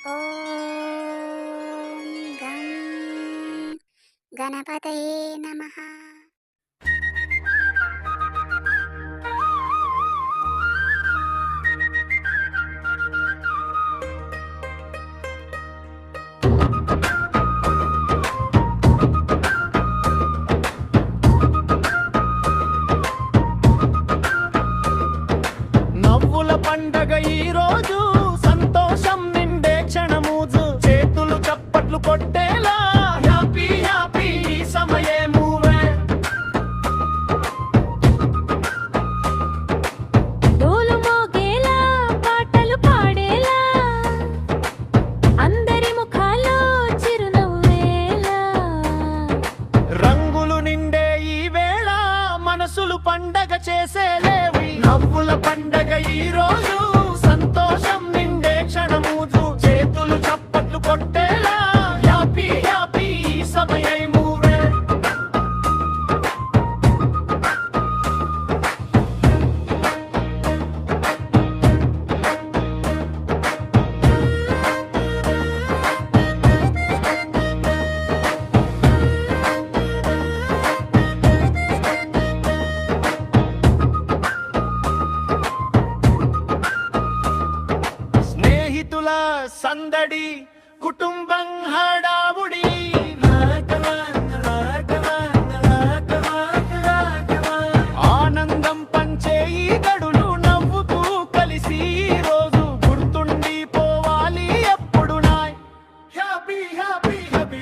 ఓం గం గణపతయే నమః. నవ్వుల పండగ ఈ రోజు, సంతోషం నిండే క్షణమూజు, చేతులు చప్పట్లు కొట్టేలా హ్యాపీ హ్యాపీ సమయే మూవే. డోలు మోగేలా పాటలు పాడేలా అందరి ముఖాల్లో చిరునవ్వేలా రంగులు నిండే ఈ వేళ మనసులు పండగ చేసేలేవి. నవ్వుల పండగ ఈ రోజు, సంతోషం నిండే క్షణమూజు, చేతులు చప్పట్లు కొట్టేలా హ్యాపీ హ్యాపీ సమయై మూవే. స్నేహితుల సందడి, కుటుంబం హడావుడి, ఆనందం పంచే ఈ గడులు, నవ్వుతూ కలిసి ఈ రోజు గుర్తుండిపోవాలి ఎప్పుడు నాయ్. హ్యాపీ హ్యాపీ హ్యాపీ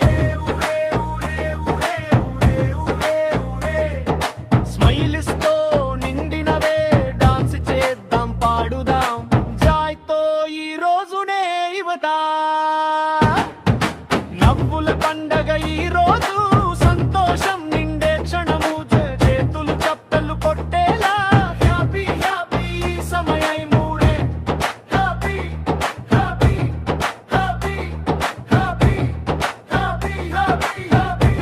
స్మైల్స్ తో నిండినవే, డాన్స్ చేద్దాం పాడుదాం, జాయ్తో ఈ రోజునే ఇవతా. నవ్వుల పండగ ఈ రోజు, సంతోషం నిండే క్షణము, చేతులు చప్పట్లు కొట్టేలా హ్యాపీ హ్యాపీ సమయై మూడే. Happy happy happy happy happy happy happy.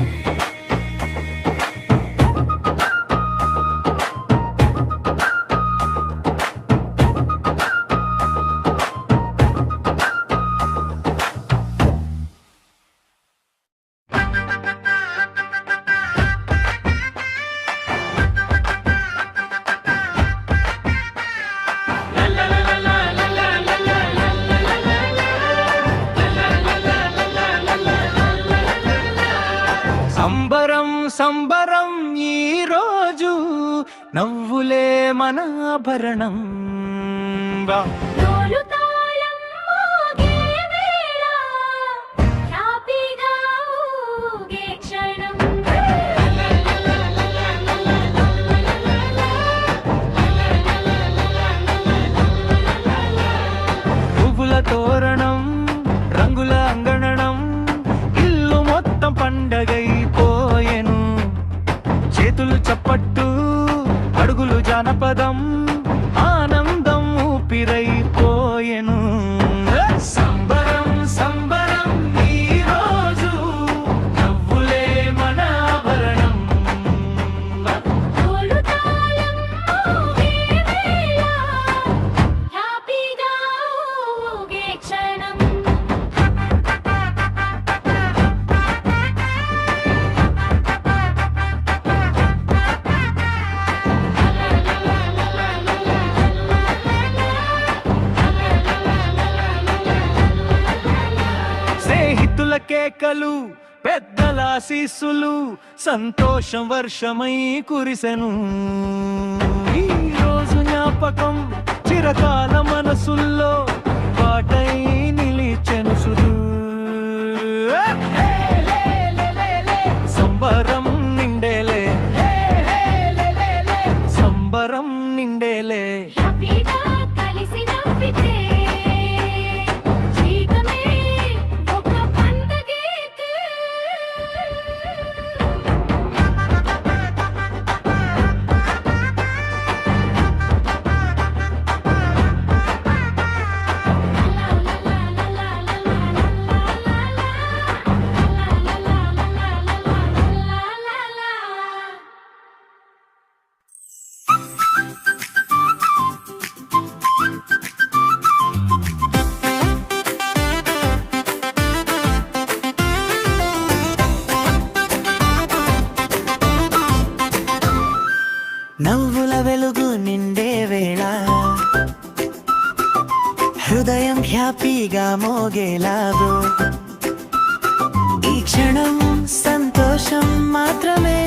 సంబరం సంబరం ఈ రోజు, నవ్వులే మన ఆభరణం. డోలు తాళం మోగే వేళ హ్యాపీగా ఊగే క్షణం పువ్వుల తోరణం, రంగుల అంగణం, ఇల్లు మొత్తం పండగైపోయెను. చేతులు చప్పట్టు, అడుగులు జానపదం, ఆనందం ఊపిరైపోయెను. సంబరం సంబరం ఈ రోజు, నవ్వులే మన ఆభరణం. డోలు తాళం మోగే వేళ హ్యాపీగా ఊగే క్షణం స్నేహితుల కేకలు, పెద్దల ఆశీస్సులు, సంతోషం వర్షమై కురిసెను. ఈ రోజు జ్ఞాపకం చిరకాల మనసుల్లో పాటై నిలిచెను సుదు. సంబరం నిండేలే, సంబరం నిండేలే. హ్యాపీగా కలిసి నవ్వితే జీవితమే ఒక పండగే. లా లా లా హృదయం హ్యాపీగా మోగేలాగో ఈ క్షణం సంతోషం మాత్రమే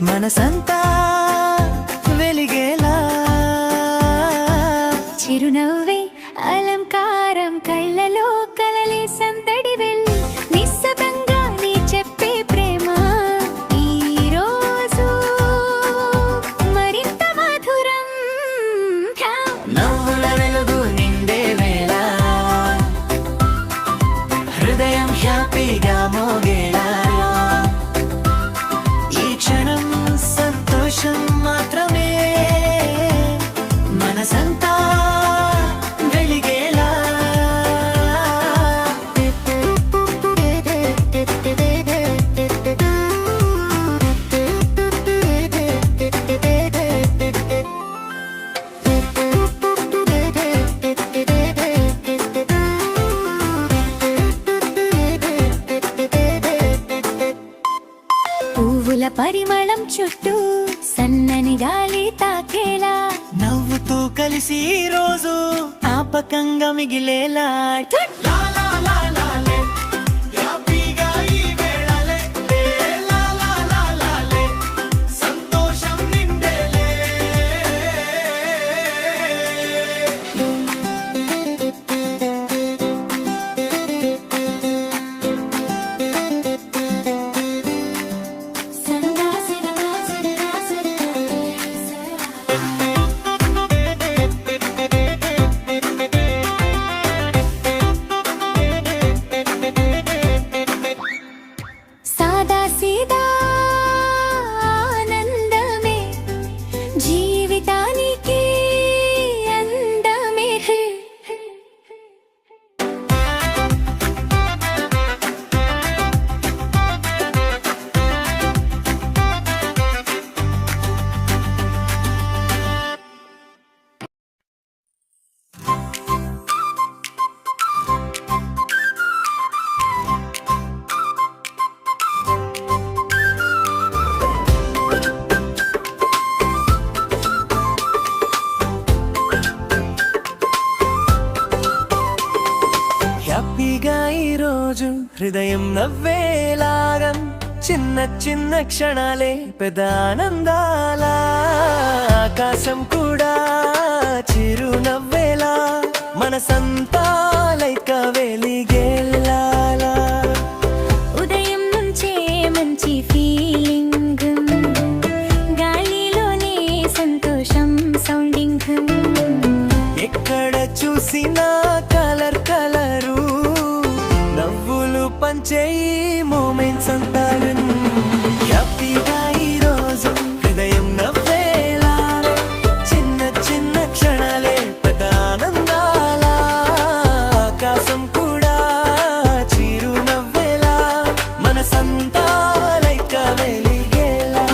మనసంతా వెలిగేలా చిరునవ్వే అలంకారం కళ్ళలో కలలే సందడి వెళ్ళి నిశ్శబ్దంగా నీ చెప్పే ప్రేమ ఈ రోజు మరింత మధురం. నవ్వుల వెలుగు నిండే వేళ హృదయం హ్యాపీగా మోగేలా ఈ క్షణం సంతోషం మాత్రమే మనసంతా వెలిగేలా పువ్వుల పరిమళం చుట్టూ సన్నని గాలి తాకేలా నవ్వుతూ కలిసి ఈ రోజు జ్ఞాపకంగా మిగిలేలా లా లా లా లా లే హ్యాపీగా ఈ వేళలే లే లా లా లా లా లే సంతోషం నిండేలే సరదా సరదా సరదా సరదా. సాదా సీదా ఆనందమే జీవితానికి అందమే. హ్యాపీగా ఈ రోజు హృదయం నవ్వేలాగం చిన్న చిన్న క్షణాలే పెద్ద ఆనందాల ఆకాశం కూడా చిరునవ్వేలా మనసంతా లైక వెలిగేలా ఉదయం నుంచే మంచి ఫీలింగ్ గాలిలోనే సంతోషం సౌండింగ్. ఎక్కడ చూసినా కలర్ కలరు నవ్వులు పంచే మూమెంట్స్ అంతా హ్యాపీగా ఈ రోజు హృదయం నవ్వేలా చిన్న చిన్న క్షణాలే పెద్ద ఆనందాల ఆకాశం కూడా చిరునవ్వేలా మనసంతా లైక వెలిగేలా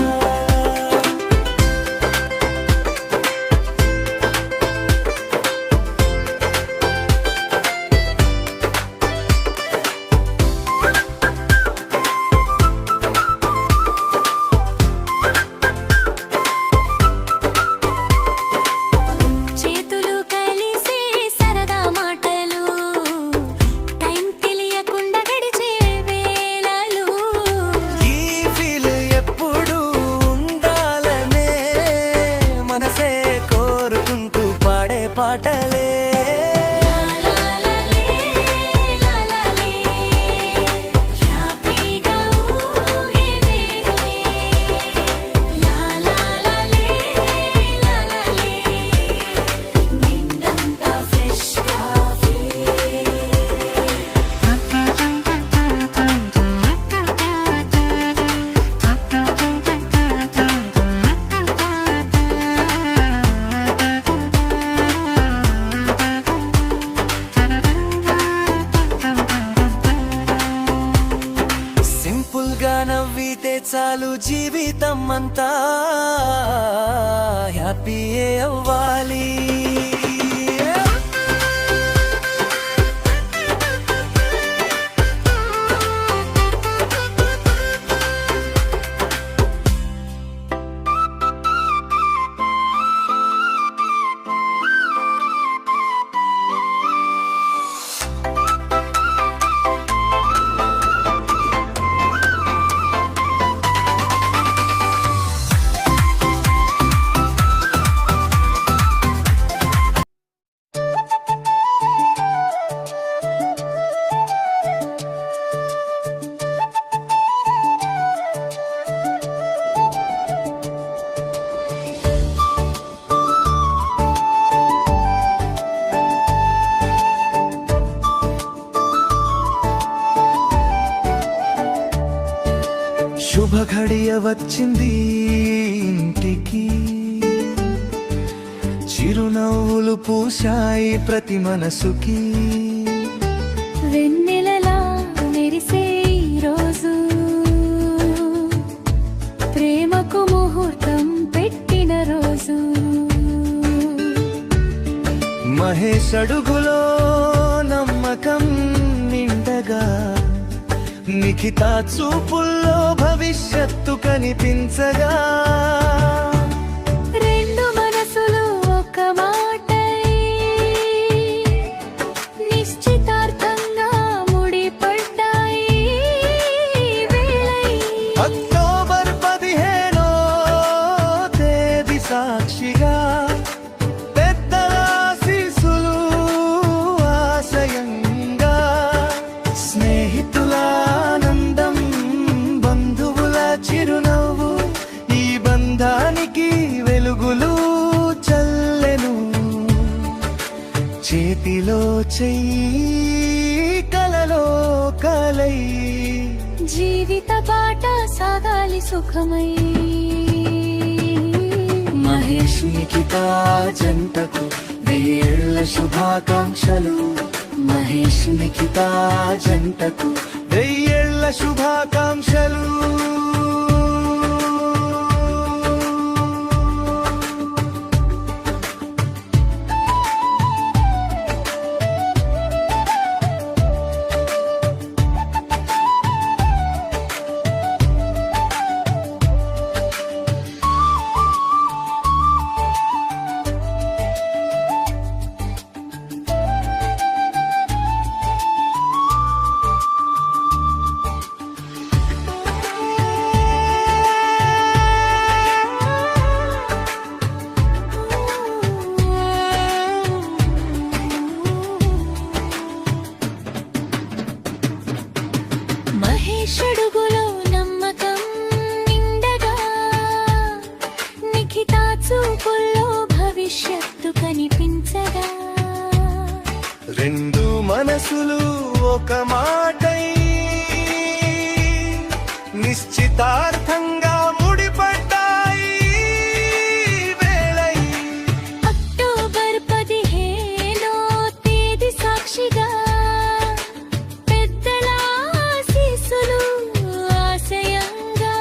చేతులు కలిసే సరదా మాటలు టైం తెలియకుండా గడిచే వేళలు. ఈ ఫీల్ ఎప్పుడు ఉండాలనే మనసే కోరుకుంటూ పాడే పాటలే లాలాలే, లాలాలే, హ్యాపీగా ఊగే వేగమే. లాలాలే, లాలాలే, నిండంతా ఫ్రెష్ కాఫీ. సింపుల్ గా నవ్వితే చాలు జీవితం అంతా హ్యాపీ అవ్వాలి గడియ వచ్చింది ఇంటికి, చిరునవ్వులు పూశాయి ప్రతి మనసుకి. వెన్నెలలా మెరిసే ఈ రోజు, ప్రేమకు ముహూర్తం పెట్టిన రోజు. మహేష్ అడుగులో నమ్మకం నిండగా, నిఖితా చూపుల్లో భవిష్యత్తు కనిపించగా. రెండు మనసులు ఒక మాటై నిశ్చితార్థంగా ముడిపడ్డాయి వేళై. అక్టోబర్ 15 తేదీ సాక్షిగా, పెద్దల ఆశీస్సులు ఆశయంగా, స్నేహితుల ఆనందం, బంధువుల చిరునవ్వు, ఈ బంధానికి వెలుగులు చల్లెను. చేతిలో చెయ్యి, కలలో కలై, జీవిత బాట సాగాలి సుఖమై. మహేష్ నిఖితా జంటకు 1000 ఏళ్ల శుభాకాంక్షలు. మహేష్ నిఖితా జంటకు 1000 ఏళ్ల శుభాకాంక్షలు. మహేషడుగులో నమ్మకం నిండగా, నిఖితా చూపుల్లో భవిష్యత్తు కనిపించగా. రెండు మనసులు ఒక మాటై నిశ్చితార్థంగా ముడిపడ్డాయి వేళై. అక్టోబర్ 15 తేదీ సాక్షిగా, పెద్దల ఆశీస్సులు ఆశయంగా,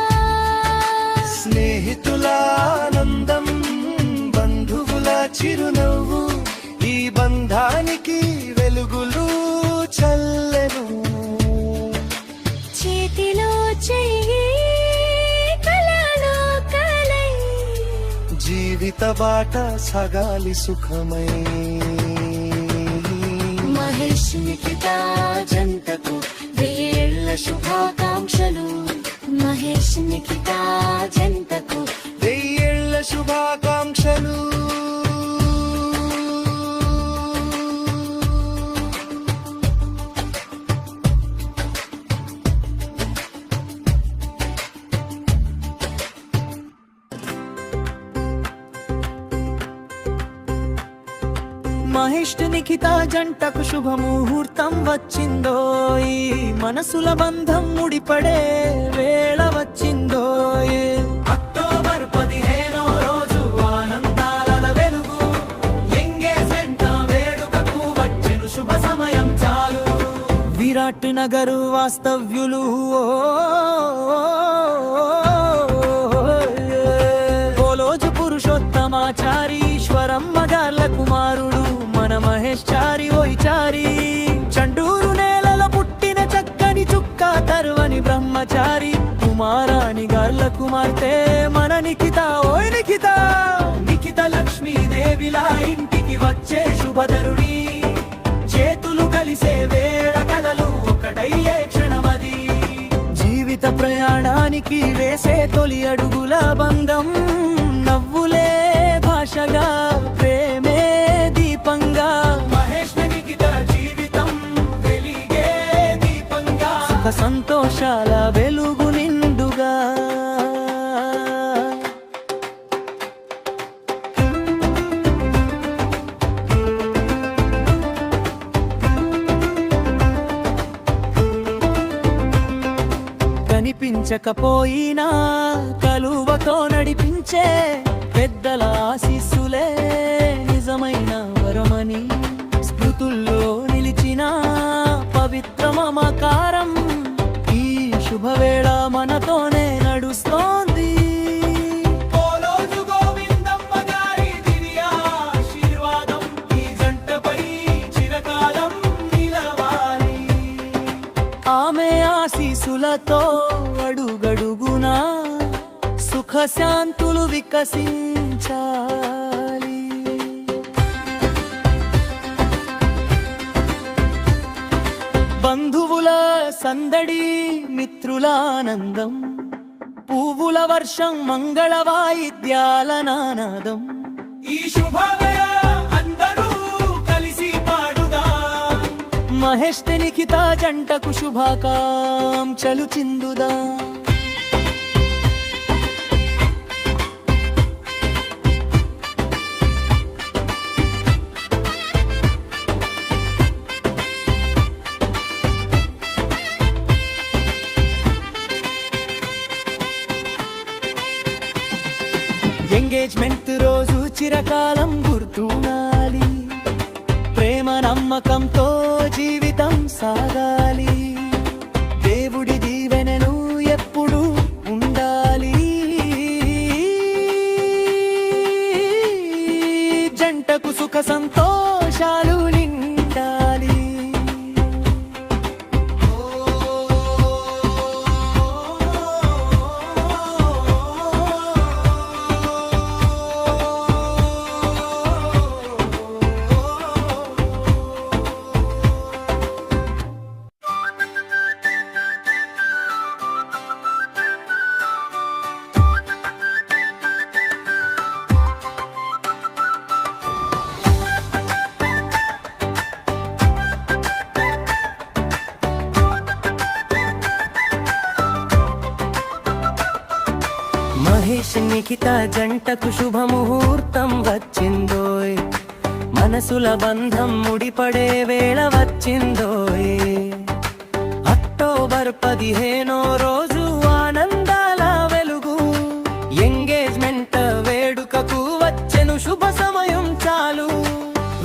స్నేహితుల ఆనందం, బంధువుల చిరునవ్వు, ఈ బంధానికి వెలుగులు చల్లెను. చేతిలో చెయ్యి, కలలో కలై, జీవిత బాట సాగాలి సుఖమై. మహేష్ నిఖితా జంటకు 1000 ఏళ్ల శుభాకాంక్షలు. మహేష్ నిఖితా జంటకు 1000 ఏళ్ల శుభాకాంక్షలు. మహేష్ నిఖితా జంటకు శుభముహూర్తం వచ్చిందోయ్, మనసుల బంధం ముడిపడే వేళ వచ్చిందోయ్. అక్టోబర్ 15 రోజు ఆనందాల వెలుగు, ఎంగేజ్మెంట్ వేడుకకు వచ్చెను శుభ సమయం చాలు. విరాట్ నగరు వాస్తవ్యులు కోలోజు పురుషోత్తమాచారి, ఈశ్వరమ్మ గార్ల కుమారుడు మన మహేష్ చారి. ఓయ్ చారి, చండూరు నేలలో పుట్టిన చక్కని చుక్క తర్వని బ్రహ్మచారి, కుమారాణి గార్ల కుమార్తె మన నిఖిత. ఓయ్ నిఖిత, నిఖిత లక్ష్మీదేవిలా ఇంటికి వచ్చే శుభధరుడి, చేతులు కలిసే వేళ కలలు ఒకటయ్యే క్షణమది. జీవిత ప్రయాణానికి వేసే తొలి అడుగుల బంధం, నవ్వులే భాషగా, ప్రేమే దీపంగా. మహేష్ నిఖిత జీవితం వెలిగే దీపంగా, సుఖ సంతోషాల వెలుగు నిండుగా. కనిపించకపోయినా కలువతో నడిపించే పెద్దల ఆశీస్సులే నిజమైన వరమని స్మృతుల్లో నిలిచిన పవిత్ర మమకారం ఈ శుభవేళ మనతోనే నడుస్తోంది. పోలోజు గోవిందమ్మ గారి దివ్య ఆశీర్వాదం ఈ జంటపై చిరకాలం నిలవాలి. ఆమె ఆశీసులతో అడుగడుగునా సుఖశాంతులు వికసించాలి. బంధువుల సందడి, మిత్రుల ఆనందం, పువ్వుల వర్షం, మంగళ వాయిద్యాల నానాదం. ఈ శుభవేళ అందరూ కలిసి పాడుదాం. మహేష్ నిఖిత జంటకు శుభాకాంక్షలు చిందుదా. ఎంగేజ్మెంట్ రోజు చిరకాలం గుర్తుండాలి. ప్రేమ నమ్మకంతో జీవితం సాగాలి. దేవుడి దీవెనలు ఎప్పుడు ఉండాలి. జంటకు సుఖ సంతోషాలు నిండాలి. మహేష్ నిఖిత జంటకు శుభముహూర్తం వచ్చిందోయ్. మనసుల బంధం ముడిపడే వేళ వచ్చిందోయ్. అక్టోబర్ 15 రోజు ఆనందాల వెలుగు. ఎంగేజ్మెంట్ వేడుకకు వచ్చెను శుభ సమయం చాలు.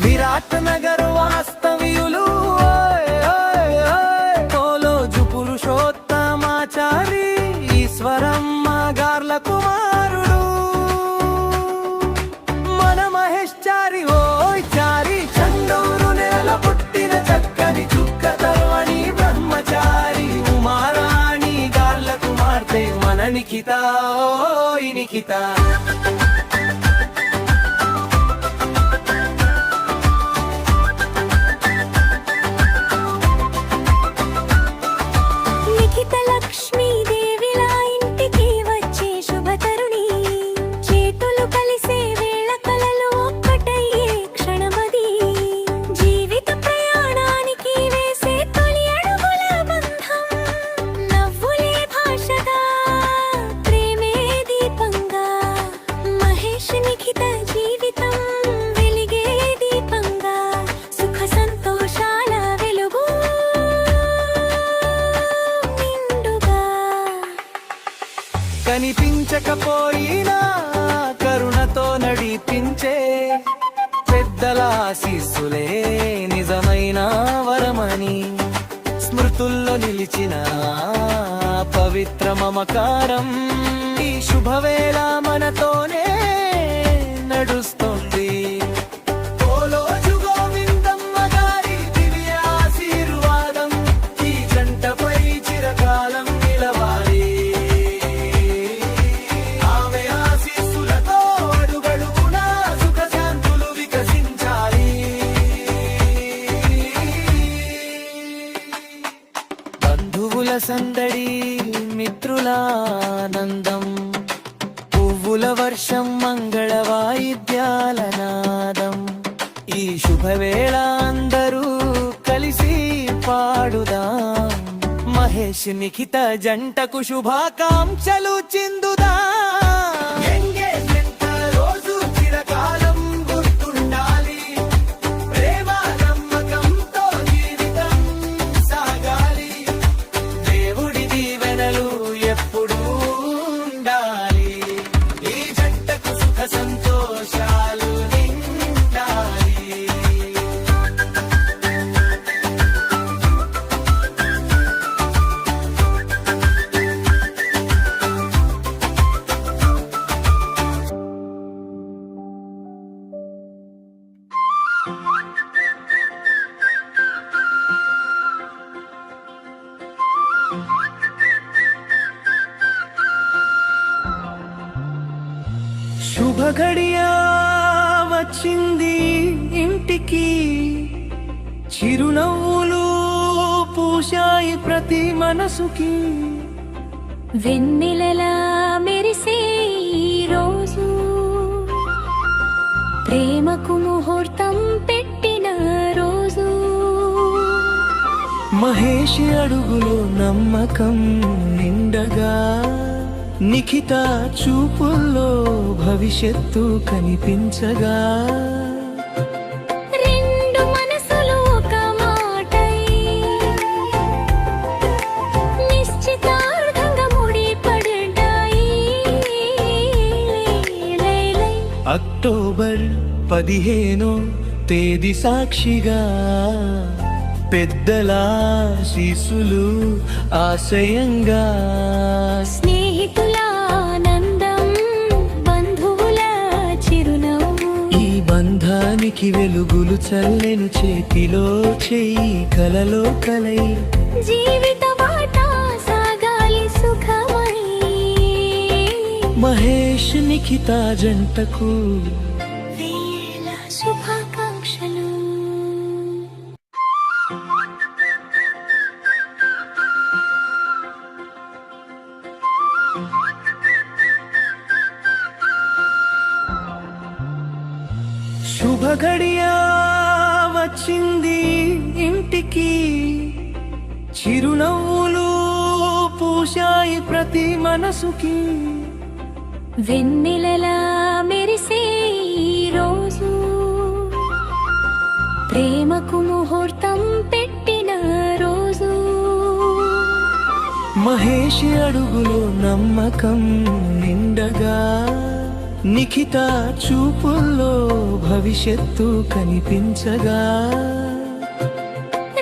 విరాట్ నగర్ వాస్తవ్యులు పోలోజు పురుషోత్తమాచారి ఈశ్వరమ్మ గార్ల కుమారుడు మన మహేష్ చారి. ఓయ్ చారి చండూరు నేల పుట్టిన చక్కని చుక్క తర్వణి బ్రహ్మచారి ఉమారాణి గార్ల కుమార్తె మన నిఖిత. ఓయ్ నిఖిత లిఖిత లక్ష్మీదేవిలా ఇంటికి వచ్చే శుభతరుణి. చేతులు కలిసే వేళ కలలు ఒక్కటయ్యే క్షణమది. జీవిత ప్రయాణానికి వేసే తొలి అడుగుల బంధం. నవ్వులే భాషగా, ప్రేమే దీపంగా. మహేష్ నిఖిత జీవితం వెలిగే దీపంగా. సుఖ సంతోషాల వెలుగు నిండుగా. కనిపించకపోయినా కరుణతో నడిపించే పెద్దల ఆశీస్సులే నిజమైన వరమని స్మృతుల్లో నిలిచిన పవిత్ర మమకారం ఈ శుభవేళ మనతోనే నడుస్తుంది. పోలోజు గోవిందమ్మ గారి దివ్య ఆశీర్వాదం ఈ జంటపై చిరకాలం నిలవాలి. ఆమె ఆశీస్సులతో అడుగడుగునా సుఖశాంతులు వికసించాలి. బంధువుల సందడి, మిత్రుల ఆనందం, పువ్వుల వర్షం, మంగళ వాయిద్యాల నాదం. ఈ శుభవేళ అందరూ కలిసి పాడుదాం. మహేష్ నిఖిత జంటకు శుభాకాంక్షలు చిందుదా. ఎంగేజ్మెంట్ రోజు చిరకాలం గుర్తుండాలి. ప్రేమ నమ్మకంతో జీవితం సాగాలి. దేవుడి దీవెనలు ఎప్పుడు ఇంటికి చిరునవ్వులు పూశాయి ప్రతి మనసుకి వెన్నెలలా మెరిసే ఈ రోజు ప్రేమకు ముహూర్తం పెట్టిన రోజు మహేష్ అడుగులో నమ్మకం నిండగా నిఖిత చూపుల్లో భవిష్యత్తు కనిపించగా రెండు మనసులు ఒక మాటై నిశ్చితార్థంగా ముడిపడ్డాయి. అక్టోబర్ 15 తేదీ సాక్షిగా పెద్దల శిశులు ఆశయంగా స్నేహితుల ఆనందం బంధువుల చిరునవ్వు ఈ బంధానికి వెలుగులు చల్లెను చేతిలో చెయ్యి కలలో కలై జీవిత బాట సాగాలి సుఖమై. మహేష్ నిఖిత జంటకు వేల శుభాకాంక్షలు. శుభ గడియ వచ్చింది ఇంటికి చిరునవ్వులు పూశాయి ప్రతి మనసుకి వెన్నెలలా మెరిసే ఈ రోజు ప్రేమకు ముహూర్తం పెట్టిన రోజు మహేష్ అడుగులో నమ్మకం నిండగా నిఖిత చూపుల్లో భవిష్యత్తు కనిపించగా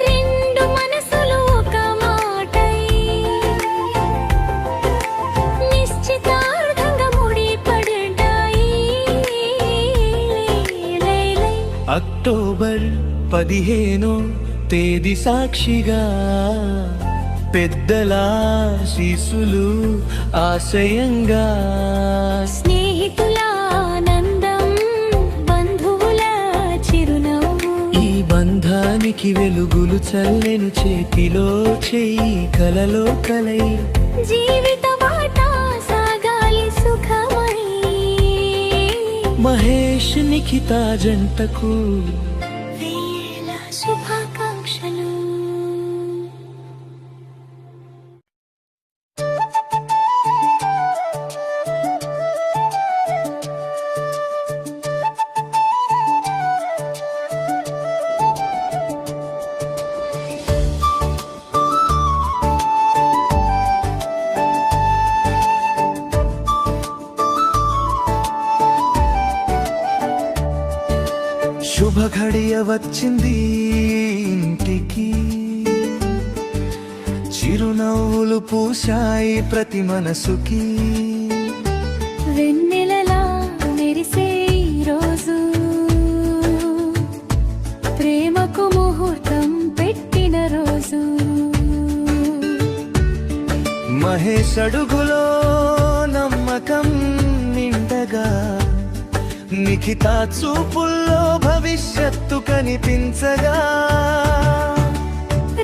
రెండు మనసులు ఒక మాటై నిశ్చితార్థంగా ముడిపడ్డాయి. అక్టోబర్ 15 తేదీ సాక్షిగా పెద్దల శిశులు ఆశయంగా స్నేహితుల ఆనందం బంధువుల చిరునవ్వు ఈ బంధానికి వెలుగులు చల్లెను చేతిలో చెయ్యి కలలో కలై జీవిత బాట సాగాలి సుఖమై. మహేష్ నిఖిత జంటకు వేల శుభాకాంక్షలు. శుభ ఘడియ వచ్చింది ఇంటికి చిరునవ్వులు పూశాయి ప్రతి మనసుకి వెన్నెలలా మెరిసే ఈ రోజు ప్రేమకు ముహూర్తం పెట్టిన రోజు మహేష్ అడుగులో నమ్మకం నిండగా నిఖిత చూపుల్లో భవిష్యత్తు కనిపించగా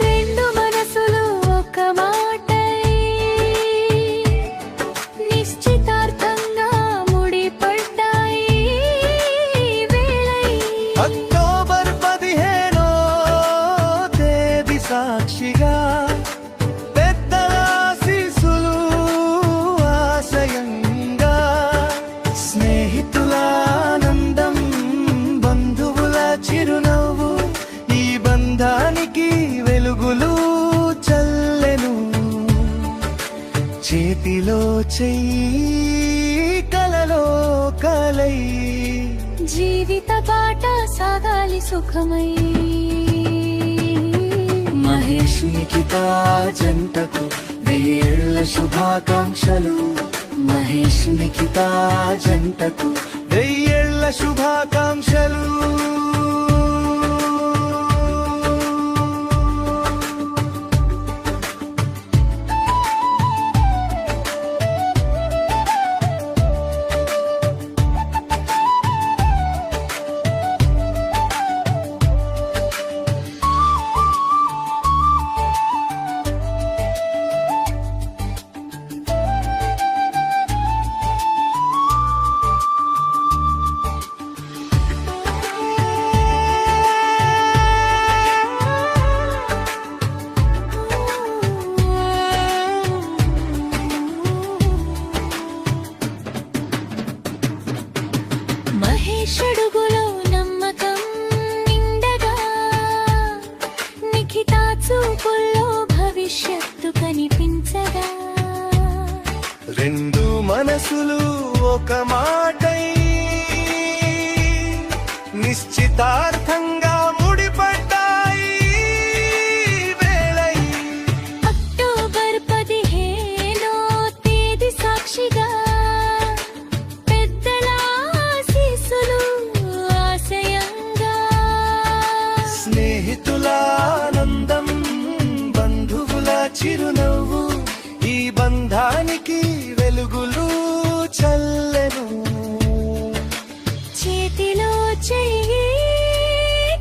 రెండు మనసులు ఒక మాటై నిశ్చితార్థంగా ముడిపడ్డాయి. వేళై అక్టోబర్ 15 తేదీ సాక్షిగా పెద్దల శిశులు ఆశయంగా స్నేహితుల ఆనందం బంధువుల చిరునవ్వు ఈ బంధానికి వెలుగులు చల్లెను చేతిలో చెయ్యి కలలో కలై జీవిత బాట సాగాలి సుఖమై. మహేష్ నిఖిత జంటకు వేళ్ళ శుభాకాంక్షలు మహేష్ నిఖిత జంటకు వెయ్యేళ్ల శుభాకాంక్షలు చూపుల్లో భవిష్యత్తు కనిపించగా రెండు మనసులు ఒక మాటై నిశ్చితార్థంగా ముడిపడ్డాయి వేళై. అక్టోబర్ 15 తేదీ సాక్షిగా పెద్దల ఆశీస్సులు ఆశయంగా స్నేహితుల ఆనందం బంధువుల చిరునవ్వు ఈ బంధానికి వెలుగులు చల్లెను. చేతిలో చెయ్యి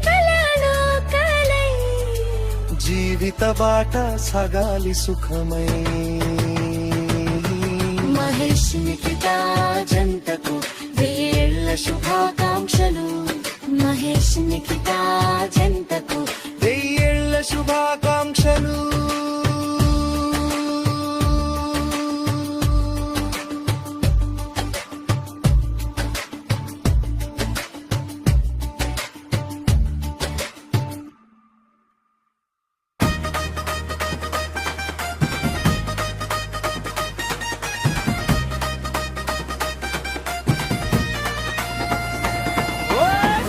కలలో కలై జీవిత బాట సగాలి సుఖమై. మహేష్ నిఖిత జంటకు వేళ్ళ శుభాకాంక్షలు. మహేష్ నిఖిత జంటకు వెయ్యేళ్ల శుభాకాంక్షలు.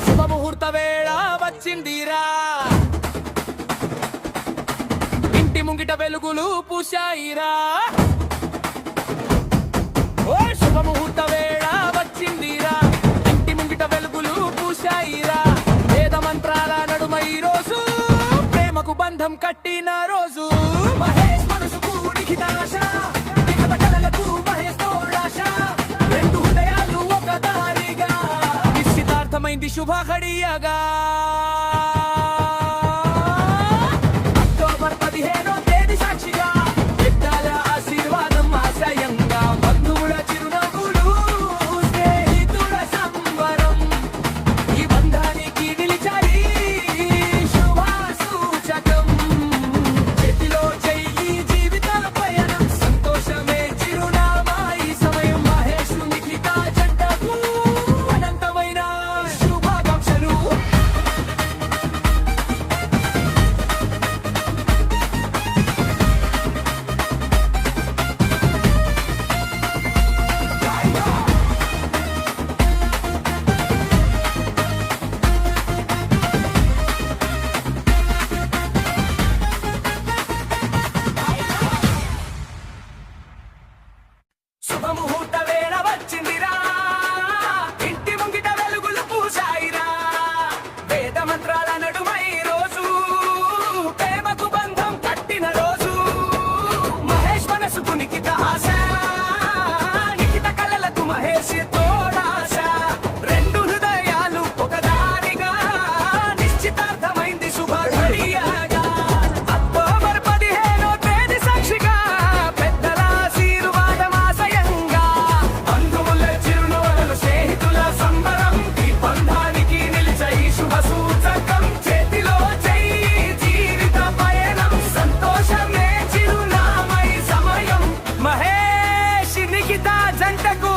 శుభముహూర్త వేళ వచ్చిందిరా, ఇంటి ముంగిట వెలుగులు పూశాయిరా. ఓ శుభముహూర్త వేళ వచ్చిందిరా, ఇంటి ముంగిట వెలుగులు పూశాయిరా. వేద మంత్రాల నడుమ ఈ రోజు ప్రేమకు బంధం కట్టిన రోజు. మహేష్ మనసుకు నిఖిత ఆశ, నిఖిత కలలకు మహేష్ తోడాశ. రెండు హృదయాలు ఒక దారిగా నిశ్చితార్థమైంది శుభ ఘడియగా. అక్టోబర్ 15 తేదీ సాక్షిగా పెద్దల ఆశీర్వాదం ఆశయంగా బంధువుల చిరునవ్వులు స్నేహితుల సంబరం ఈ బంధానికి నిలిచాయి శుభ సూచకం. చేతిలో చెయ్యి జీవిత పయనం సంతోషమే చిరునామా ఈ సమయం. మహేష్ నిఖిత జంటకు అనంతమైన శుభాకాంక్షలు. శుభముహూర్త వేళ వచ్చిందిరా, ఇంటి ముంగిట వెలుగులు పూశాయిరా. వేద మంత్రాల నడుమై రోజు ప్రేమకు బంధం కట్టిన రోజు. మహేష్ మనసుకు నిఖిత ఆశ, నిఖిత కలలకు మహేష్ తోడాశ. రెండు హృదయాలు ఒక దారిగా నిశ్చితార్థమైంది శుభ ఘడియగా. అక్టోబర్ 15 తేదీ సాక్షిగా పెద్దల ఆశీర్వాదం ఆశయంగా బంధువుల చిరునవ్వులు స్నేహితుల సంబరం ఈ బంధానికి నిలిచాయి శుభ సూచకం. చేతిలో చెయ్యి జీవిత పయనం సంతోషమే చిరునామై సమయం. మహేష్ నిఖిత జంటకు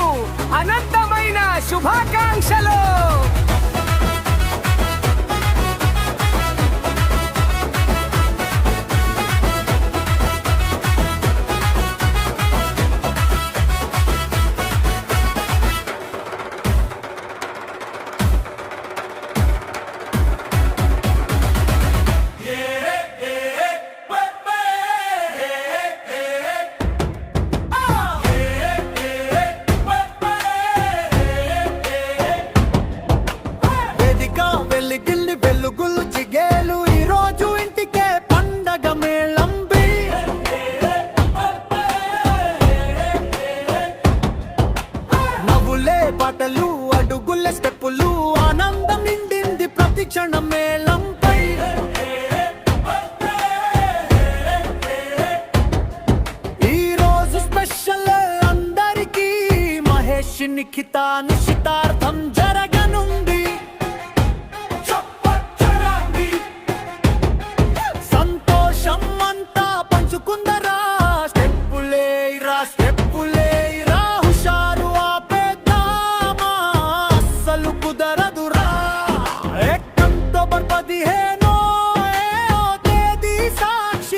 అనంతమైన శుభాకాంక్షలు. వేదిక వెలిగిల్లి వెలుగులు జిగేలు ఈ రోజు ఇంటికే పండగ మేళంబి. నవ్వులే పాటలు అడుగుల స్టెప్పులు ఆనందం నిండింది ప్రతి క్షణం మేళంపై. ఈ రోజు స్పెషల్ అందరికీ మహేష్ నిఖిత నిశ్చితార్థం జరగనుంది. సంతోషం అంతా పంచుకుందరా, స్టెప్పులేరా స్టెప్పులేరా హుషారు ఆపేద్దామా అస్సలు కుదరదురా. అక్టోబర్ 15 తేదీ సాక్షి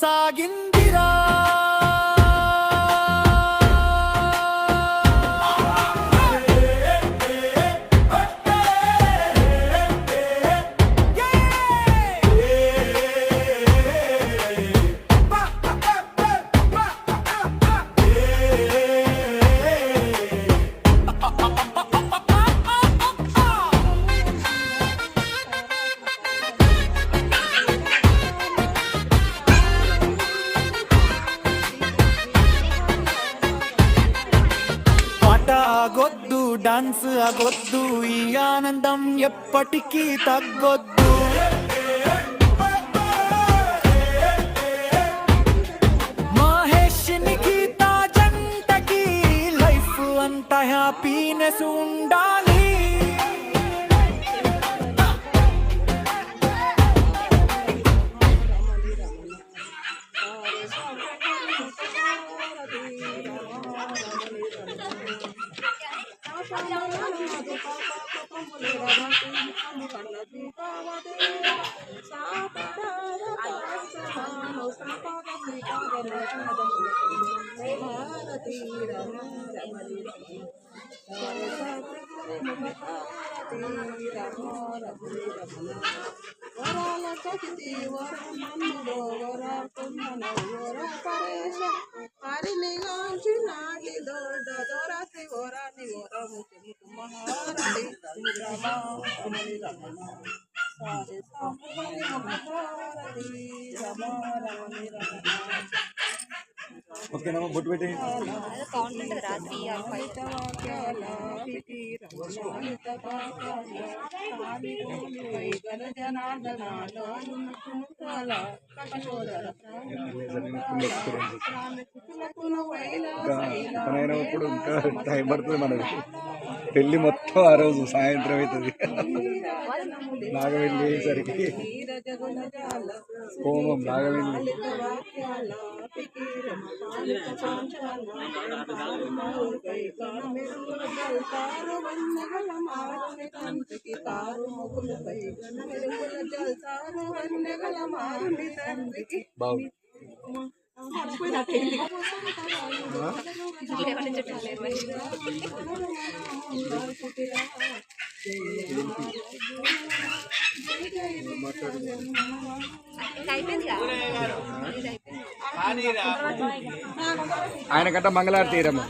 సాగిందిరా. ఆగొద్దు, డాన్స్ ఆగొద్దు, ఈ ఆనందం ఎప్పటికీ తగ్గొద్దు. మహేష్నికి తాజంటకి లైఫ్ అంతా హ్యాపీనెస్ ఉండాలి. ఓకేనా బొట్టు పెట్టి పనైనప్పుడు ఇంకా టైం పడుతుంది మనకి. పెళ్ళి మొత్తం ఆ రోజు సాయంత్రం అవుతుంది. నాగవెల్లి అయ్యేసరికి హోమం నాగవెల్లి బాగుంది. ఆయన కట్ట మంగళారతి తీరమ్మ.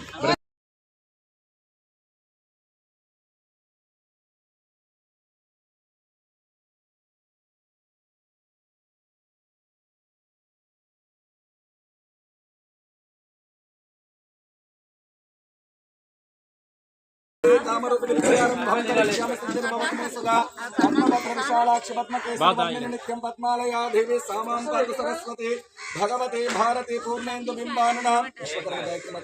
నిత్యం పద్మాలయా దేవి సామాం పార్వతి సరస్వతి భగవతి భారతి పూర్ణేందు బింబానునా. విశ్వకర్మ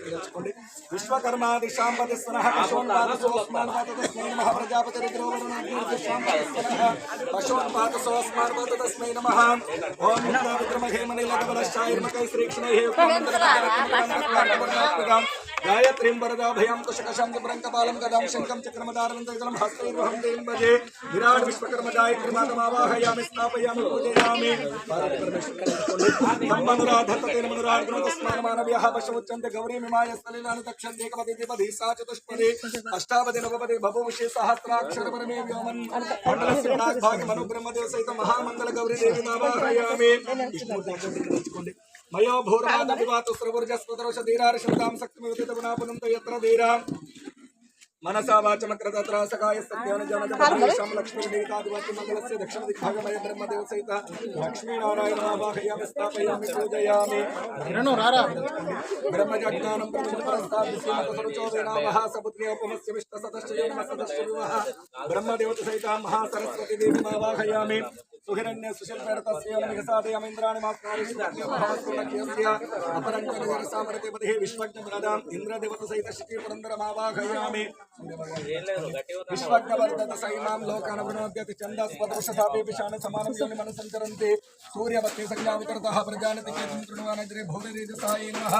విశ్వకర్మాది శాంపతి ప్రజాపతి తస్మై నమః. ఓం విక్రమహేమనిలకబలశాయిర్మకై శ్రీక్షణై గాయత్రీం వరదాభయం కుశకశం బ్రంకపాలం గదాం శంఖం చక్రమదారవిందం హస్తైర్వహం దేం భజే. విరాట్ విశ్వకర్మ గాయత్రి మాతమావాహయామి స్థాపయామి పూజయామి. మనురాధతేనమనురాగ్నతస్మానమానవ్యః పశుముచ్యంతే గౌరీమిమాయ స్థలిలాని తక్షందేకపది ద్విపది సా చతుష్పది అష్టాపది నవపది బభూషి సహస్రాక్షర పరమే వ్యోమన్ మండలస్య నాగ్భాగి మను బ్రహ్మదేవ సహిత మహామంగళ గౌరీ దేవి మావాహయామి. తెచ్చుకోండి. మయో భూరాద వివాతు స్రవర్జస్పదరోషధీరార్షతాం శక్తిమివతిత గుణాపునంత యత్ర ధీరా మనసా వాచమక్రతత్ర సకాయ సత్యానుజనజం లక్ష్మీ దేవతాదివాక్య మంగళస్య దక్షిణ దిగ్భాగమయ బ్రహ్మదేవ సహిత లక్ష్మీనారాయణ ఆవాహయామి స్థాపయామి పూజయామి. బ్రహ్మజ్ఞానం ప్రతిమపరస్తాద్విశ్రీమతసరుచోదేనామః సపుత్ర్యోపమస్య విష్టసతశ్చయోనమసదశ్చవివః బ్రహ్మదేవత సహిత మహాసరస్వతి దేవి ఆవాహయామి. సుహిరణ్య సుశిల్పేరతస్యేంద్రాణి మాస్నారిస్య అపరంకరసామరతిపతి విశ్వజ్ఞప్రదాం ఇంద్రదేవత సహిత శక్తి పురందరమావాహయామి. విశ్వజ్ఞవర్ధత సైమాం లోకానభినోద్యతి ఛందస్పదృషతాపి విషాణ సమానం యోని మనసంచరంతి సూర్యవత్తి సంజ్ఞావికరతః ప్రజానతి కేతుం తృణవానగ్రే భూరిరేజసాయ నమః.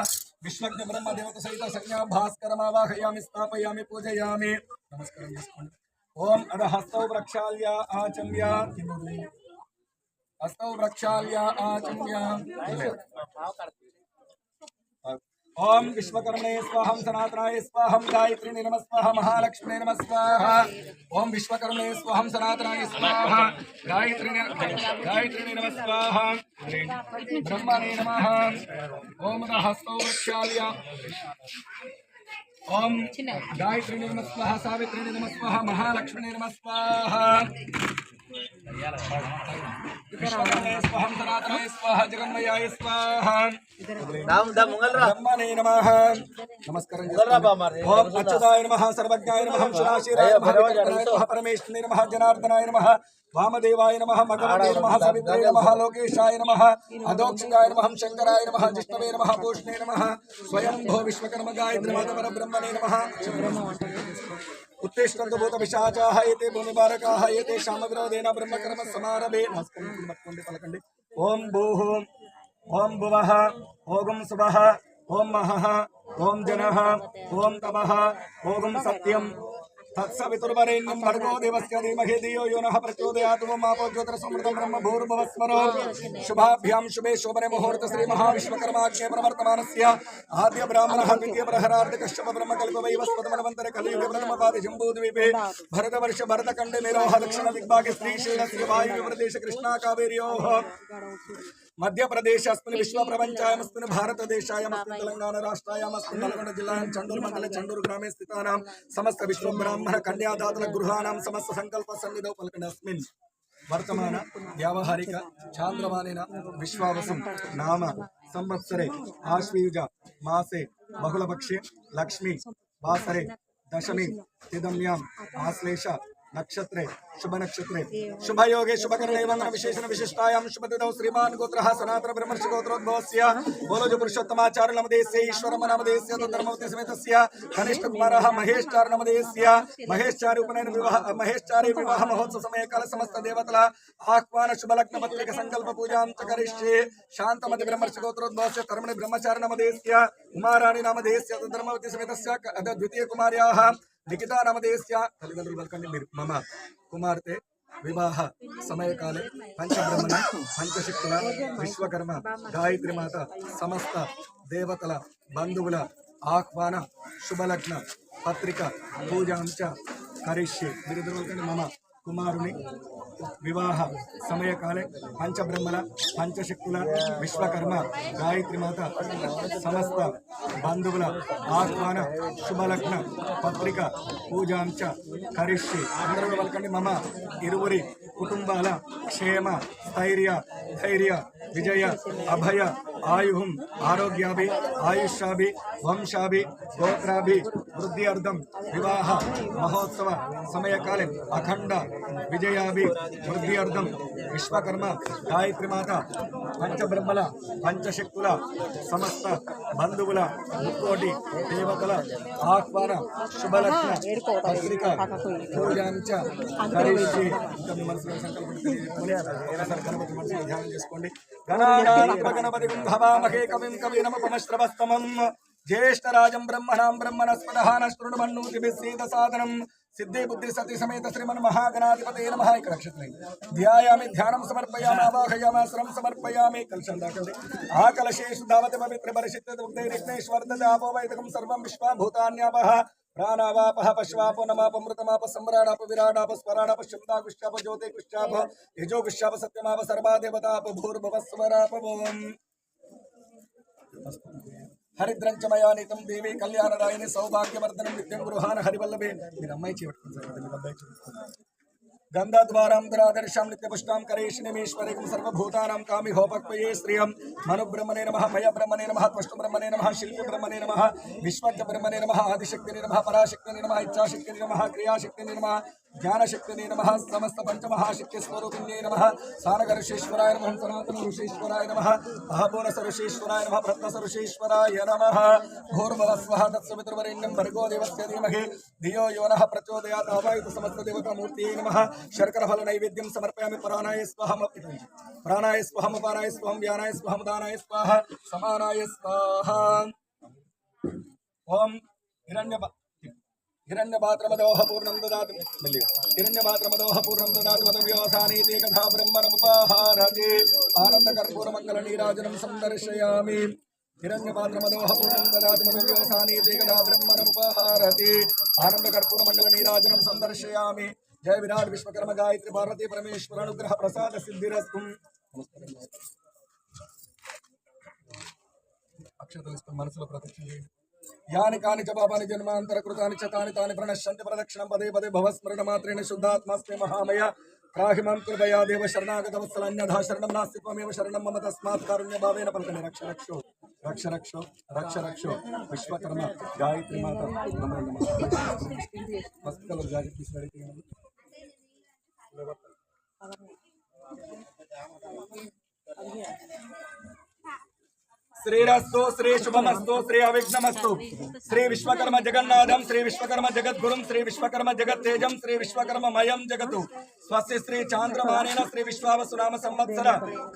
విశ్వజ్ఞ బ్రహ్మదేవత సహిత సంజ్ఞా భాస్కరమావాహయామి స్థాపయామి పూజయామి. నమస్కారం చేసుకోండి. ఓం అధ హస్తౌ ప్రక్షాళ్య ఆచమ్య हस्तौ प्रक्षाल्य आचम्य ओम विश्वकर्मणे स्वाहा सनातनाय स्वाहा गायत्री नमः स्वाहा महालक्ष्मी नमः स्वाहा ओम विश्वकर्मणे स्वाहा सनातनाय स्वाहा गायत्री नमः स्वाहा ब्रह्मणे नमः ओम हस्तौ प्रक्षाल्य ओम गायत्री नमः स्वाहा सावित्री नमः स्वाहा महालक्ष्मी नमः स्वाहा विश्वकर्मणे स्वाहा सनातनाय स्वाहा जगन्मयाय स्वाहा ब्रह्मणे नमः नमस्कार ओम अच्युताय नमः सर्वज्ञाय नमः शिवाशिराय नमः विकटनाय नमः परमेश्वराय नमः जनार्दनाय नमः वामदेवाय नमः मकरन्दे नमः सवित्रे नमः लोकेशाय नमः अधोक्षाय नमः शंकराय नमः जिष्णवे नमः पूष्णे नमः स्वयंभो विश्वकर्म गायत्री माता परब्रह्मणे नमः उत्तिष्ठन्तु भूतपिशाचाः एते भूमिबारकाः एते शामविरोधेन ब्रह्मकर्म समारभे पलकंडे ओम भूः ओम भुवः ओम सुवः ओम महः ओम जनः ओम तपः ओम सत्यं तत्सवितुर्वरेण्यं भर्गो देवस्य धीमहि धियो यो नः प्रचोदयात् ओम आपो ज्योतिर्समृतं ब्रह्म भूर्भुवस्वरो शुभाभ्यां शुभे शोभने मुहूर्त श्री महाविश्वकर्माख्ये प्रवर्तमानस्य आद्य ब्राह्मणः द्वितीय प्रहरार्ध कश्यप ब्रह्मकल्पवैवस्वतमन्वन्तरे कलियुगे प्रथमपादे जम्बूद्वीपे भरतवर्ष भरतखण्डे मेरोह दक्षिण दिग्भागे श्रीशैलस्य वायुव्यप्रदेश कृष्णा कावेर्योः मध्य प्रदेश अस्मिन् विश्व प्रपंचायमस्मिन् भारत देशायमस्मिन् तेलंगाना राष्ट्रायमस्मिन् नल्गोंड जिल्लायां चंडूर मंडले चंडूर ग्रामे स्थितानां समस्त विश्व ब्राह्मण कन्यादातुल गृहाणां समस्त संकल्प सन्निधौ पलकण्डस्मिन् वर्तमान व्यावहारिक चांद्रमानेन विश्वावसुं नाम संवत्सरे आश्वयुज मासे बहुलपक्षे लक्ष्मी वासरे दशमी तिदम्यां आश्लेष नक्षत्रे शुभ नक्षत्रे शुभ योगे शुभकरणे वंदन विशेषण विशिष्टायां शुभदिनौ श्रीमान गोत्रः सनातन ब्रह्मर्षि गोत्रोद्भवस्य बोलोज पुरुषोत्तमाचार्य नामधेयस्य ईश्वरम नामधेयस्य धर्मवती समेतस्य कनिष्ठ कुमारः महेशचार्य नामधेयस्य महेशचार्य उपनयन विवाह महेशचार्य विवाह महोत्सव समय काल समस्त देवतला आह्वान शुभ लग्न पत्रिका संकल्प पूजां च करिष्ये शांतमति ब्रह्मर्षि गोत्रोद्भवस्य कर्मणि ब्रह्मचार्य नामधेयस्य उमाराणि नामधेयस्य धर्मवती समेतस्य द्वितीय कुमार्याः लिखिता नामधेयस्य मम कुमार्ते विवाह समय काले पंचब्रह्मण पंचशक्तुल विश्वकर्म गायत्री माता समस्त देवतल बंधुవుల आह्वान शुभलग्न पत्रिका पूजां च करिष्ये मम कुमारुनि विवाह समय काले पंचब्रह्मण पंचशक्तुल विश्वकर्म गायत्री माता समस्त बंधुవుల आह्वान शुभलग्न पत्रिका पूजां च करिष्ये मम इरुवरी कुटुंबाल क्षेम स्थैर्य धैर्य विजय अभय आयुः आरोग्याभि आयुष्याभि वंशाभि गोत्राभि वृद्ध्यर्थं विवाह महोत्सव समय काले अखंड विजयाभि वृद्ध्यर्थं विश्वकर्म गायत्री माता पंचब्रह्मल पंचशक्तुल समस्त बंधुవుల मुक्कोटि देवतल आह्वान शुभलग्न पत्रिका पूजां च करिष्ये ध्याనం చేసుకోండి गणपति भवामहे कविं कवीनमुपमश्रवस्तमं ज्येष्ठराजं ब्रह्मणां ब्रह्मणस्पदः नश्रुण्वन्नोतिभिस्सीद साधनं सिद्धि बुद्धि सति समेत श्रीमन् महागणाधिपते नमः एक नक्षत्रे ध्यायामि ध्यानं समर्पयामि आवाहयामि श्रम समर्पयामि कलशंदाकंडे आकलशेषु धावते पवित्र परिषिते दुग्धे विघ्नेश्वर्धते आपो वैदिकं सर्वं विश्वाभूतान्यापः प्राणावापः पश्वापो नमापमृतमाप सम्राडाप विराडाप स्वराडाप शब्दा कुश्चाप ज्योते कुश्चाप यजो कुश्चाप सत्यमाप सर्वा देवताप भूर्भुवस्वराप ओम हरिद्रंच मया नीतं देवी कल्याणदायिनी सौभाग्यवर्धनं नित्यं गृहाण हरिवल्लभे మీరు అమ్మాయి చేపట్టుకుంటారు गंधाद्वारां दुरादर्शां नित्यपुष्टां करेशनिमीश्वरेकं सर्वभूतानां कामि होपक्वये श्रियं मनुब्रह्मणे नमः भयब्रह्मणे नमः त्वष्टुब्रह्मणे नमः शिल्पब्रह्मणे नमः विश्वज्ञब्रह्मणे नमः आदिशक्तिने नमः पराशक्तिने नमः इच्छाशक्तिने नमः क्रियाशक्तिने नमः ज्ञानशक्तिने नमः समस्त पंचमहाशक्ति स्वरूपिणे नमः सानगऋषीश्वराय नमः सनातन ऋषीश्वराय नमः अहपूर्णसऋषीश्वराय नमः प्रत्नसऋषीश्वराय नमः भूर्भुवस्वः तत्सवितुर्वरेण्यं भर्गो देवस्य धीमहि धियो यो नः प्रचोदयात् आवाहित समस्त देवतामूर्तिये नमः शर्करफल नैवेद्यं समर्पयामि प्राणाय स्वाहा प्राणाय स्वाहा अपानाय स्वाहा व्यानाय स्वाहा दानाय स्वाहा समानाय स्वाहा ओम हिरण्यपात्रमदोह पूर्णं ददातु हिरण्यपात्रमदोह पूर्णं ददातु मदव्योसानीति कथा ब्रह्मणमुपाहारति आनन्दकर्पूरमङ्गलनीराजनं सन्दर्शयामि हिरण्यपात्रमदोह पूर्णं ददातु मदव्योसानीति कथा ब्रह्मणमुपाहारति आनन्दकर्पूरमण्डलनीराजनं सन्दर्शयामि जय विराट विश्वकर्म गायत्री पार्वती परमेश्वर अनुग्रह प्रसाद सिद्धिरस्तु अक्षतलिस्तु मनसुलो प्रत्यक्ष यानि कानि च पापानि जन्मांतर कृतानि च तानि तानि प्रणश्यन्ति प्रदक्षिणं पदे पदे भवस्मरण मात्रेण शुद्धात्मास्ते महामय त्राहि मां कृपया देव शरणागत वत्सल अन्यथा शरणं नास्ति त्वमेव शरणं मम तस्मात् कारुण्यभावेन पल्कने रक्ष रक्षो रक्ष रक्षो रक्ष रक्षो विश्वकर्मा गायत्री माता नमो नमः मस्तकल गायत्री स्मृति श्रीरस्तु श्री शुभमस्तु श्री अविघ्नमस्तु श्री विश्वकर्म जगन्नाथं श्री विश्वकर्म जगद्गुरुं श्री विश्वकर्म जगत्तेजं श्री विश्वकर्म मयं जगतु स्वस्य श्री चांद्रमानेन श्री विश्वावसुनाम संवत्सर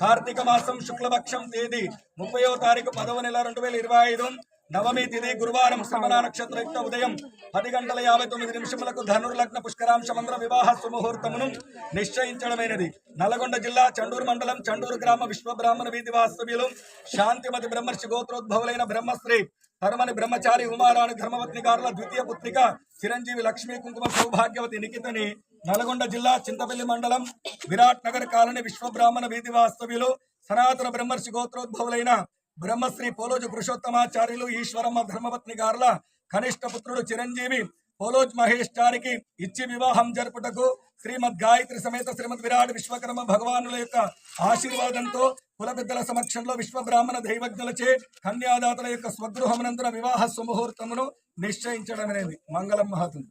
कार्तिक मासं शुक्लपक्षं తేదీ 30వ తారీఖు 10వ నెల 2025 నవమి తిథి గురువారం శ్రవణ నక్షత్రయుక్త ఉదయం 10:59 ధనుర్లగ్న పుష్కరాంశమంద్ర వివాహ సుముహూర్తమును నిశ్చయించడమైనది. నల్గొండ జిల్లా చండూరు మండలం చండూరు గ్రామ విశ్వబ్రాహ్మణ వీధి వాస్తవ్యులు శాంతిమతి బ్రహ్మర్షి గోత్రోద్భవులైన బ్రహ్మశ్రీ తరుమని బ్రహ్మచారి ఉమారాణి ధర్మపత్ని గారుల ద్వితీయ పుత్రిక చిరంజీవి లక్ష్మీ కుంకుమ సౌభాగ్యవతి నిఖితని నల్గొండ జిల్లా చింతపల్లి మండలం విరాట్ నగర్ కాలనీ విశ్వబ్రాహ్మణ వీధి వాస్తవ్యులు సనాతన బ్రహ్మర్షి గోత్రోద్భవులైన బ్రహ్మశ్రీ పోలోజు పురుషోత్తమాచార్యులు ఈశ్వరమ్మ ధర్మపత్ని గారుల కనిష్ట పుత్రుడు చిరంజీవి పోలోజ్ మహేష్ చారికి ఇచ్చి వివాహం జరుపుటకు శ్రీమద్ గాయత్రి సమేత శ్రీమద్ విరాట్ విశ్వకర్మ భగవానుల యొక్క ఆశీర్వాదంతో కుల పెద్దల సమక్షంలో విశ్వబ్రాహ్మణ దైవజ్ఞులచే కన్యాదాతల యొక్క స్వగృహమునందున వివాహ సుముహూర్తమును నిశ్చయించడమనేది. మంగళం మహతుం.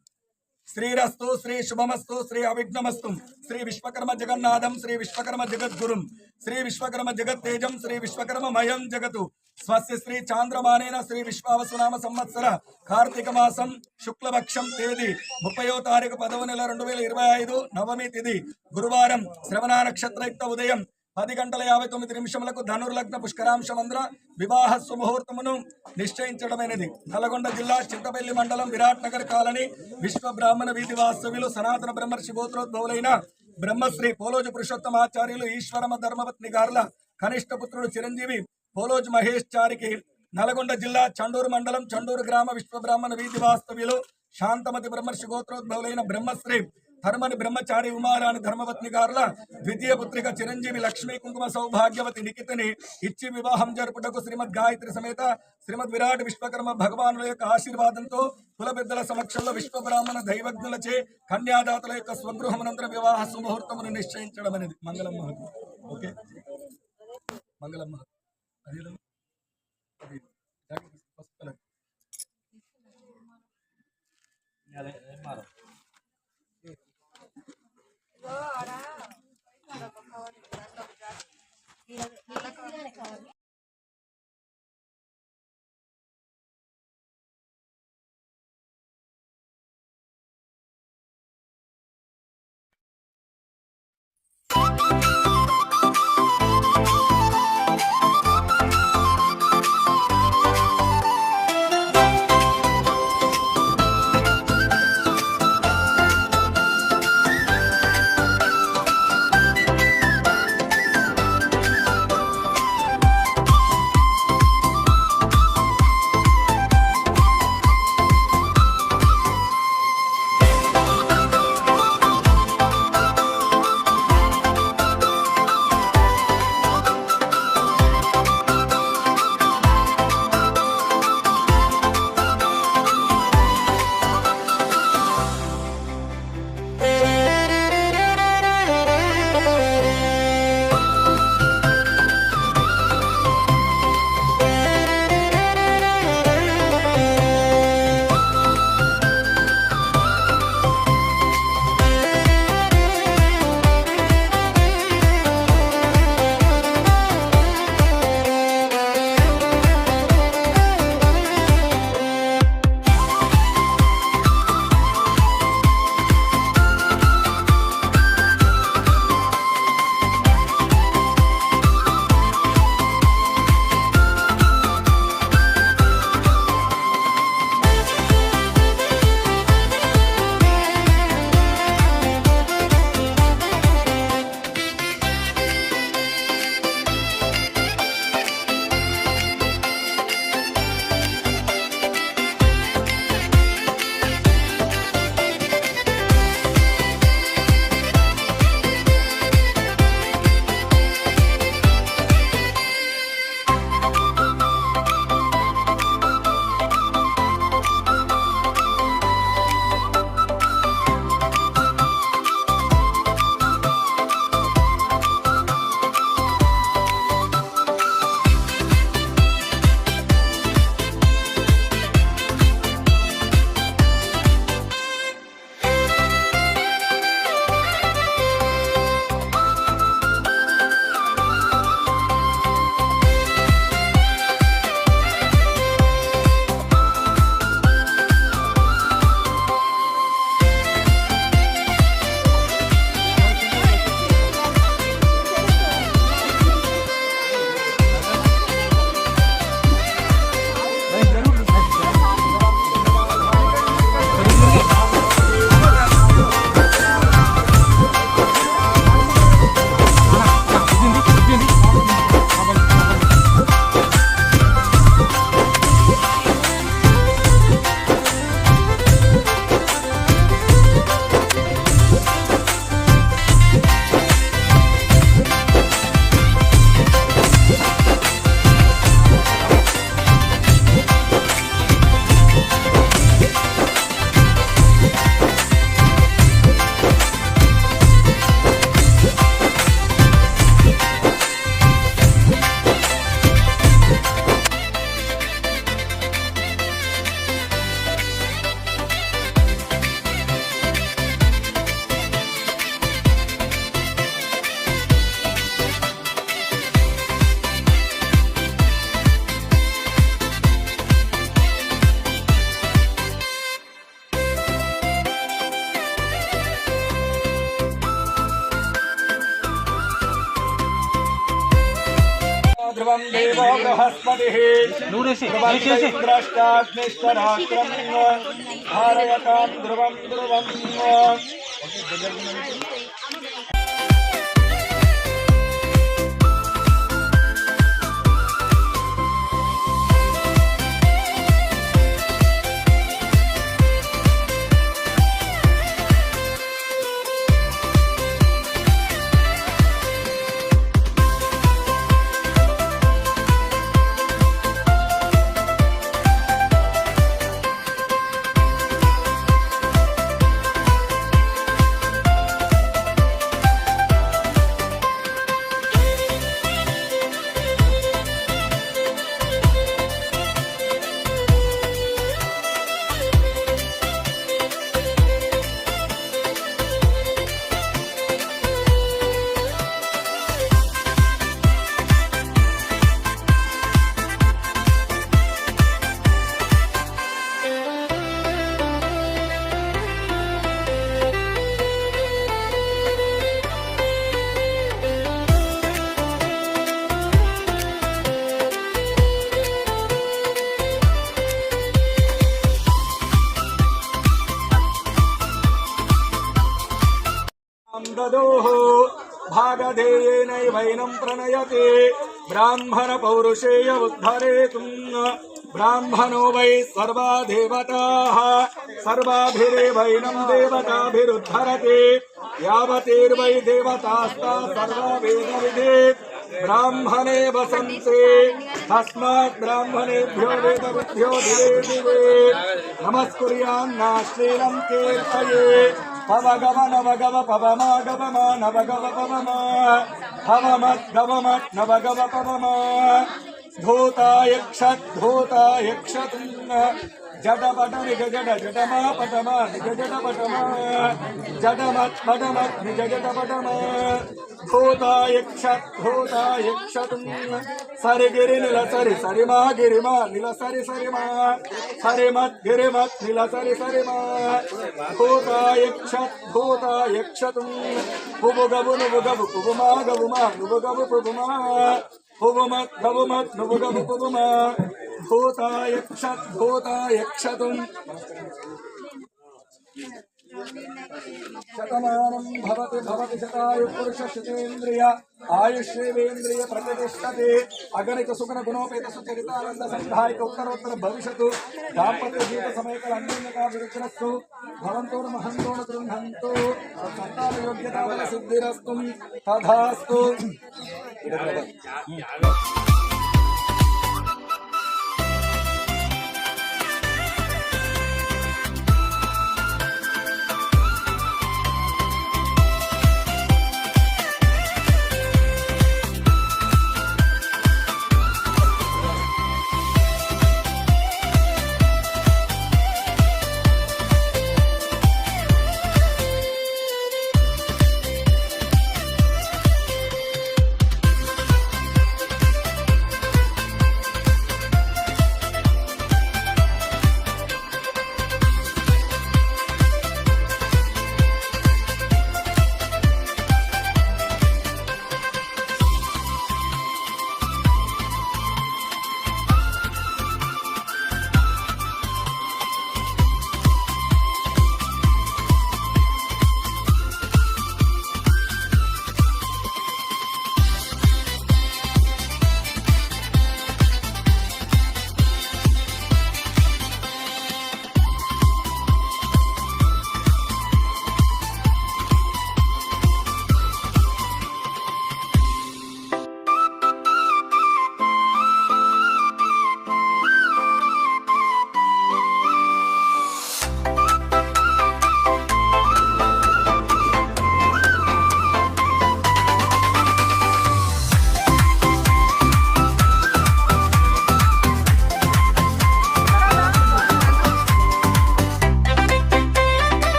శ్రీరస్తు శ్రీ శుభమస్తు శ్రీ అవిఘ్నమస్తు శ్రీ విశ్వకర్మ జగన్నాథం శ్రీ విశ్వకర్మ జగద్గురుం శ్రీ విశ్వకర్మ జగత్తేజం శ్రీ విశ్వకర్మ మయం జగతు స్వస్య శ్రీ చాంద్రమానేన శ్రీ విశ్వావసునామ సంవత్సర కార్తీక మాసం శుక్లపక్షం తేదీ 30వ తారీఖు 10వ నెల 2025 నవమి తిథి గురువారం శ్రవణ నక్షత్రయుక్త ఉదయం 10:59 ధనుర్లగ్న పుష్కరాంశమంద్ర వివాహ సుముహూర్తమును నిశ్చయించడమైనది. నల్గొండ జిల్లా చింతపల్లి మండలం విరాట్ నగర్ కాలనీ విశ్వ బ్రాహ్మణ వీధి వాస్తవ్యులు సనాతన బ్రహ్మర్షి గోత్రోద్భవులైన బ్రహ్మశ్రీ పోలోజు పురుషోత్తమాచార్యులు ఈశ్వరమ ధర్మపత్ని గారుల కనిష్ట పుత్రుడు చిరంజీవి పోలోజు మహేష్ చారికి నల్గొండ జిల్లా చండూరు మండలం చండూరు గ్రామ విశ్వ బ్రాహ్మణ వీధి వాస్తవ్యులు శాంతమతి బ్రహ్మర్షి గోత్రోద్భవులైన బ్రహ్మశ్రీ ధర్మని బ్రహ్మచారి ఉమారాణి ధర్మపత్ని గారుల ద్వితీయ పుత్రిక చిరంజీవి లక్ష్మీ కుంకుమ సౌభాగ్యవతి నిఖితని ఇచ్చి వివాహం జరుపుటకు శ్రీమద్ గాయత్రి సమేత శ్రీమద్ విరాట్ విశ్వకర్మ భగవానుల యొక్క ఆశీర్వాదంతో కుల పెద్దల సమక్షంలో విశ్వ బ్రాహ్మణ దైవజ్ఞులచే కన్యాదాతల యొక్క స్వగృహమునంతర వివాహ సుముహూర్తమును నిశ్చయించడం అనేది. మంగళం మహత్. ఓకే, మంగళం మహత్. ध्रुवं देवो बृहस्पतिः ध्रुवन्द्रष्टाग्निश्चरात्रं धारयतां ध्रुवं ध्रुवम् ददोः भागधेयेनैवैनं प्रणयते ब्राह्मण पौरुषेय उद्धरेतुं ब्राह्मणो वै सर्वा देवताः सर्वाभिरेवैनं देवताभिरुद्धरते यावतीर्वै देवतास्ता सर्वा वेदविदे ब्राह्मणे वसन्ते तस्मात् ब्राह्मणेभ्यो वेदविद्भ्यो दिवे दिवे नमस्कुर्यान्नाश्रीलं कीर्तये पवगव नवगव पवमा गवमा नवगव पवमा हवमद्गवमत् नवगव पवमा धूतायक्षत् जडपट निज जड जडमा पटमा निज जड पटमा जडमत् पटमत् निज जड पटमा धूतायक्षत् सरिगिरि निल सरि सरिमा गिरिमा निल सरि सरिमा सरिमत् गिरिमत् निल सरि सरिमा धूतायक्षत् पुबुगबु नुबुगबु पुबुमा गबुमा नुबुगबु पुबुमा पुबुमत् गबुमत् नुबुगबु पुबुमा भूतायक्षतुं शतमानं भवति भवति शतायु पुरुष शतेन्द्रिय आयुष्येवेन्द्रिय प्रतिष्ठते अगणित सुगुण गुणोपेत सुचरितानंद संधायक उत्तरोत्तर भविष्यतु दाम्पत्य जीवित समयकाल अन्योन्यता विरुद्धस्तु भवन्तो महन्तो गृह्णन्तु संतान योग्यता बल सिद्धिरस्तु तथास्तु